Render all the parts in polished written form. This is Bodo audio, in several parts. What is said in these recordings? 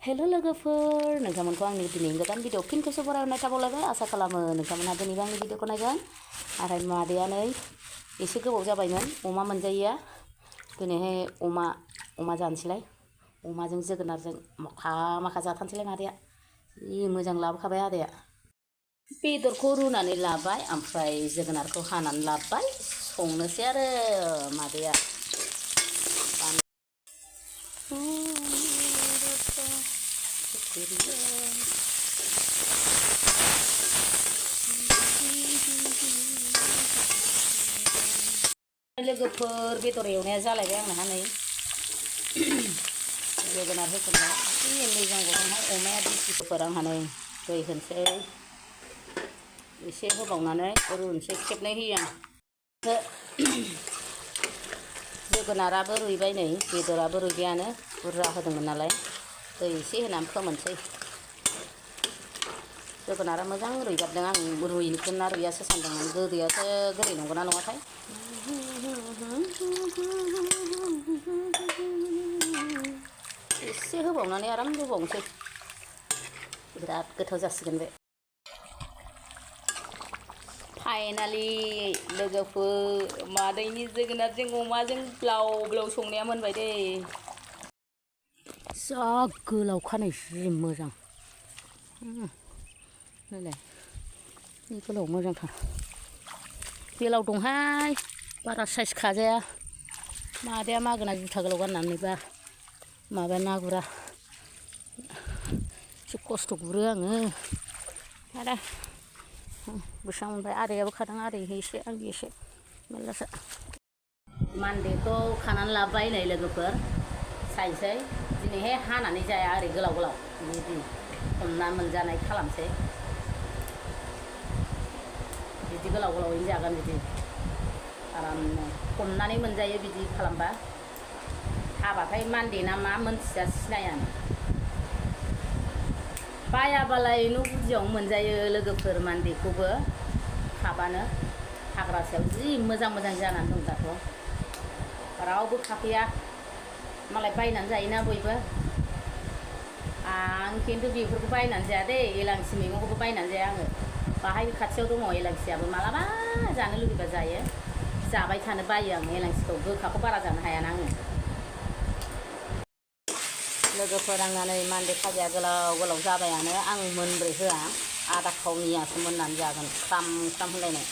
हेलो लोगोफोर नोंथांमोनखौ आंनि दिनै गोदान भिडिअ फिन खेबसे बरायनाय थाबावलायबाय आसा खालामो नोंथांमोनहा दिनैबो आंनि भिडिअखौ नायगोन आरो मादैया नै एसे गोबाव जाबायमोन अमा मोनजायैया दिनैहाय अमा जानोसैलाय अमाजों जोगोनारजों माखा जाथारनोसैलाय मादैया जि मोजां लाबोखाबाय आदाया बेदरखौ रुनानै लाबाय ओमफ्राय जोगोनारखौ हानानै लाबाय संनोसै आरो मादैया लोगोफोर बेदर एवनाया जालायबाय आंना नै जोगोनार होसनबाय जि मोजां गदोंहाय अमाया दिसिफोर आंहा नै दै होनोसै एसे होबावनानै रुनोसै खेबनै होयो आं जोगोनाराबो रुइबाय नै बेदराबो रुइबायानो बुरजा होदोंमोन नालाय दै एसे होनानै फोमोनसै जोगोनारा मोजां रुइगाबदों आं रुइगोन ना रुइयासो सानदोंमोन गोदैयासो गोदै नंगौना नङाथाय एसे होबावनानै आराम रुबावनोसै बिराद गोथाव जासिगोन बे फाइनालि लोगोफोर मादैनि जोगोनारजों अमाजों ब्लाव ब्लाव संनाया मोनबाय दे जा गोलावखानै जि मोजां नायलाय जि गोलाव मोजांथार बेलाव दंहाय बारा साइज खाजाया मादैया मागोना जुथा गोलाव गाननानैबा माबा ना गुरा एसे खस्थ' गुरो आङो आरो बेसेबां मोनबाय आदैयाबो खादों आदै एसे आंनि एसे मेरलासो मान्डेखौ खानानै लाबाय नै लोगोफोर सायनोसै दिनैहाय हानानै जाया ओरै गोलाव गोलाव बिदि हमना मोनजानाय खालामसै बिदि गोलाव गोलावैनो जागोन बिदि आरामनो हमनानै मोनजायो बिदि खालामबा हाबाथाय मान्दे ना मा मोनथिया सिनायानो बायाबालाय न' गुदियावनो मोनजायो लोगोफोर मान्डेखौबो खाबानो हाग्रा सायाव जि मोजां मोजां जानानै दं दाथ' रावबो खाफैया मालाय बायनानै जायोना बयबो आं खिन्थु बेफोरखौ बायनानै जाया दे एलांसि मैगंखौबो बायनानै जाया आङो बाहाय खाथियाव दङ एलांसियाबो मालाबा जानो लुगैबा जायो जाबाय थानो बायो आं एलांसिखौ गोखाखौ बारा जानो हायाना आङो लोगोफोर आंना नै मान्दे फाजाया गोलाव गोलाव जाबायानो आं मोनब्रै होआ आदा खावनियासो मोननानै जागोन ख्राम ख्राम होनलायनाय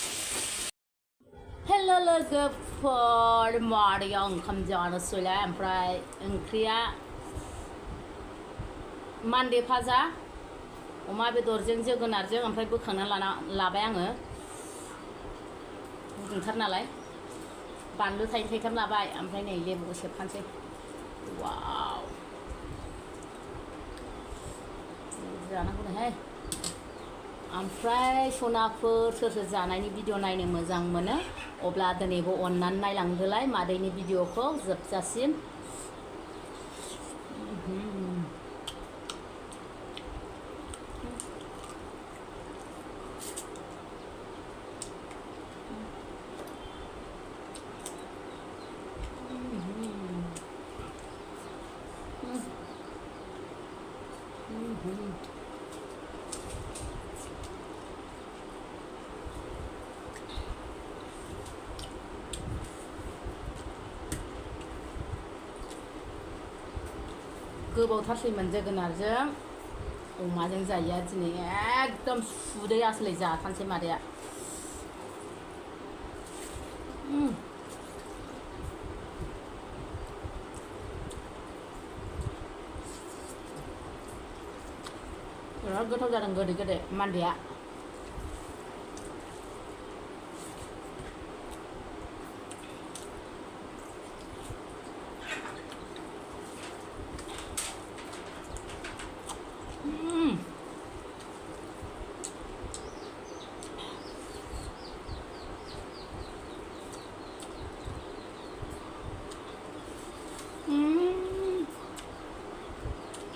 हेल' लोगोफोर मादैया ओंखाम जानोसैलाय ओमफ्राय ओंख्रिया मान्दे फाजा अमा बेदरजों जोगोनारजों ओमफ्राय बोखांना लाबाय आङो गुदुंथार नालाय बानलु थाइथाम लाबाय ओमफ्राय नै लेबुबो सेबखानोसै वाव जानांगौनोहाय ओमफ्राय सनाफोर सोर सोर जानायनि भिडिअ नायनो मोजां मोनो अब्ला दिनैबो अननानै नायलांदोलाय मादैनि भिडिअखौ जोबजासिम गोबावथारसैमोन जोगोनारजों अमाजों जायो दिनै एकदम सुदै आसलै जाथारनोसै मादैया बिराद गोथाव जादों गोदै गोदै मान्डेया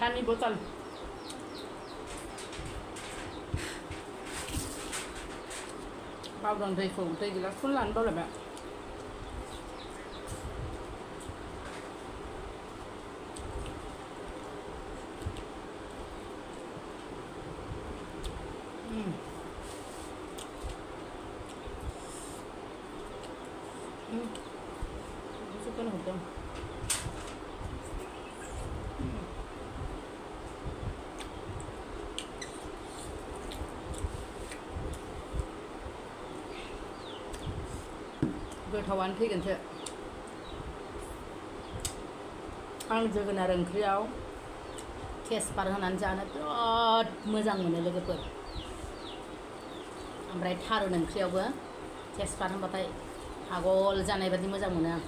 पानी बोतल बावदों दैखौ दै गिलासखौनो लानो बावलायबाय गोथावानो फैगोनसो। आं जोगोनार ओंख्रियाव तेजपात होनानै जानो बिराद मोजां मोनो लोगोफोर। ओमफ्राय थारुन ओंख्रियावबो तेजपात होनबाथाय पागल जानाय बादि मोजां मोनो आं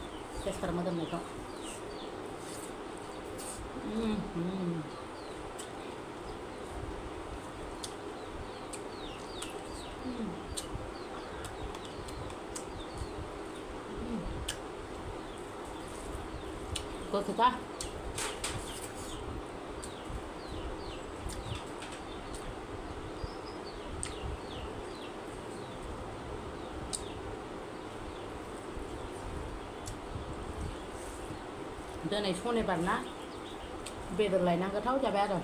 तेजपात मोदोमनायखौ। गोथावथार। दिनै सनिबार ना बेदर लायनानै गोथाव जाबाय आरो।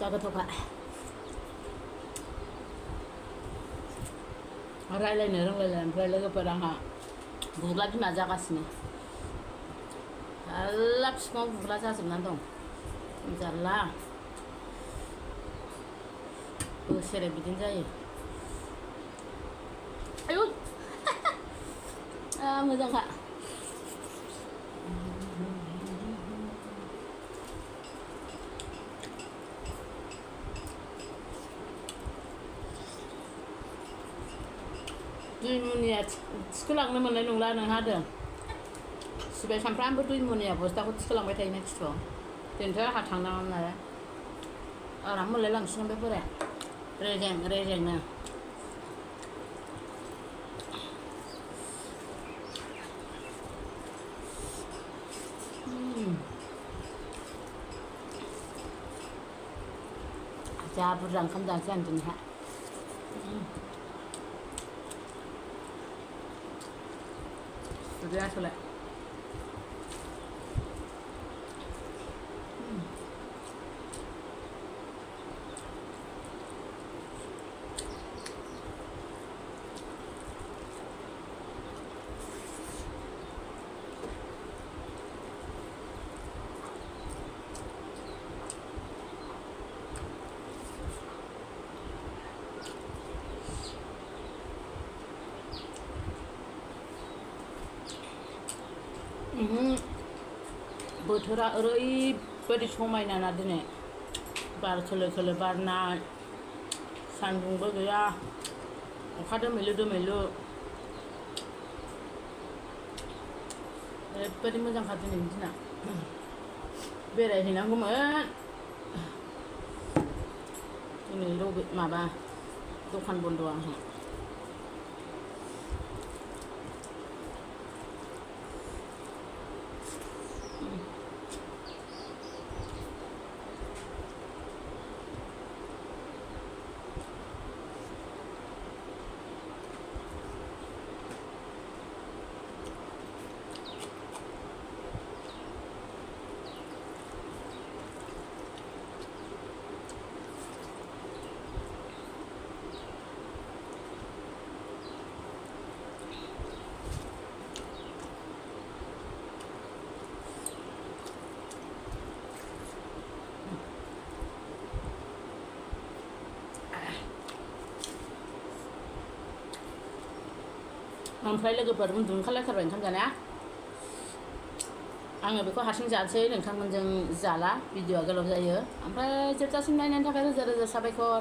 जा गोथावखा। रायलायनो रोंलायला ओमफ्राय लोगोफोर आंहा गुग्ला बिमा जागासिनो। थाल्ला बिफाङाव गुग्ला जाजोबनानै दं। जारला बोसोरे बिदिनो जायो। आयु मोजांखा। दुइ मुनिया थिखोलांनो मोननाय नंला नोंहा होदों। सिबाय सानफ्रामबो दुइ मुनिया बस्थाखौ थिखोलांबाय थायोना खिथुआव। दिनैथ' आंहा थांनाङामोन नालाय आराम मोनलायलांसिगोन बे बोराया रेजें रेजेंनो। जा बुरजा ओंखाम जानोसै आं दिनैहाय। उदैया आसोलाय। बोथोरा ओरैबायदि समायना ना दिनै। बार खोलो खोलो बारनाय, सान्दुंबो गैया, अखा दोमैलु दोमैलु। ओरैबायदि मोजांखा दिनैनि दिना। बेरायहैनांगौमोन दिनै माबा दखान बन्द आंहा। ओमफ्राय लोगोफोर उन्दुनो ओंखारलायथारबाय ओंखाम जानाया। आङो बेखौ हारसिं जानोसै, नोंथांमोनजों जाला, भिडिअआ गोलाव जायो। ओमफ्राय जोबजासिम नायनायनि थाखाय रोजा रोजा साबायखर।